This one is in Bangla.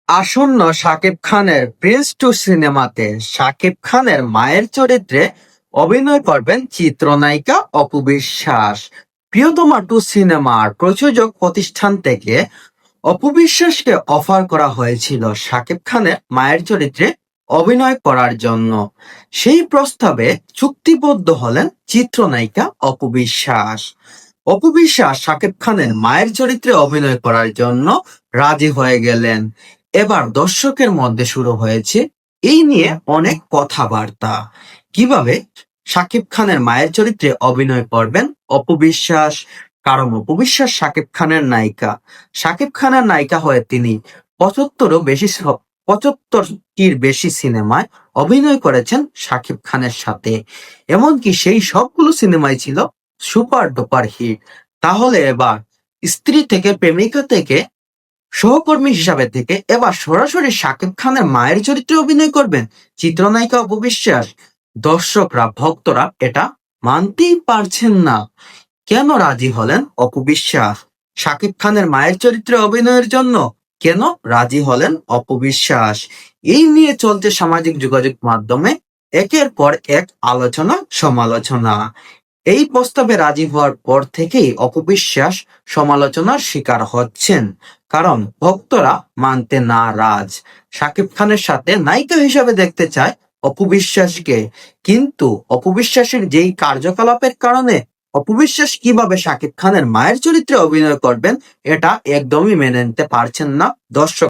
আসন্ন শাকিব খানের প্রিন্স টু সিনেমাতে শাকিব খানের মায়ের চরিত্রে অভিনয় করবেন চিত্রনায়িকা অপু বিশ্বাস। প্রিয়তমা টু সিনেমার প্রযোজক প্রতিষ্ঠান থেকে অপু বিশ্বাসকে অফার করা হয়েছিল শাকিব খানের মায়ের চরিত্রে অভিনয় করার জন্য। সেই প্রস্তাবে চুক্তিবদ্ধ হলেন চিত্রনায়িকা অপু বিশ্বাস। অপু বিশ্বাস শাকিব খানের মায়ের চরিত্রে অভিনয় করার জন্য রাজি হয়ে গেলেন। এবার দর্শকের মধ্যে শুরু হয়েছে এই নিয়ে অনেক কথাবার্তা। কিভাবে শাকিব খানের মায়ের চরিত্রে অভিনয় করবেন অপু বিশ্বাস? কারণ অপু বিশ্বাস শাকিব খানের নায়িকা। শাকিব খানের নায়িকা হয়ে তিনি 75টির বেশি সিনেমায় অভিনয় করেছেন শাকিব খানের সাথে। এমনকি সেই সবগুলো সিনেমাই ছিল সুপার ডুপার হিট। তাহলে এবার স্ত্রী থেকে, প্রেমিকা থেকে, সহকর্মী হিসাবে থেকে এবার সরাসরি শাকিব খানের মায়ের চরিত্রে অভিনয় করবেন চিত্রনায়িকা অপু বিশ্বাস। দর্শকরা, ভক্তরা এটা মানতেই পারছেন না। কেন রাজি হলেন অপু বিশ্বাস শাকিব খানের মায়ের চরিত্রে অভিনয়ের জন্য? কেন রাজি হলেন অপু বিশ্বাস? এই নিয়ে চলছে সামাজিক যোগাযোগ মাধ্যমে একের পর এক আলোচনা সমালোচনা। এই প্রস্তাবে রাজি হওয়ার পর থেকেই অপু বিশ্বাস সমালোচনার শিকার হচ্ছেন। কারণ ভক্তরা মানতে নারাজ। শাকিব খানের সাথে নায়িকা হিসাবে দেখতে চায় অপু বিশ্বাসকে। কিন্তু অপু বিশ্বাসের যেই কার্যকলাপের কারণে অপু বিশ্বাস কিভাবে শাকিব খানের মায়ের চরিত্রে অভিনয় করবেন এটা একদমই মেনে নিতে পারছেন না দর্শক।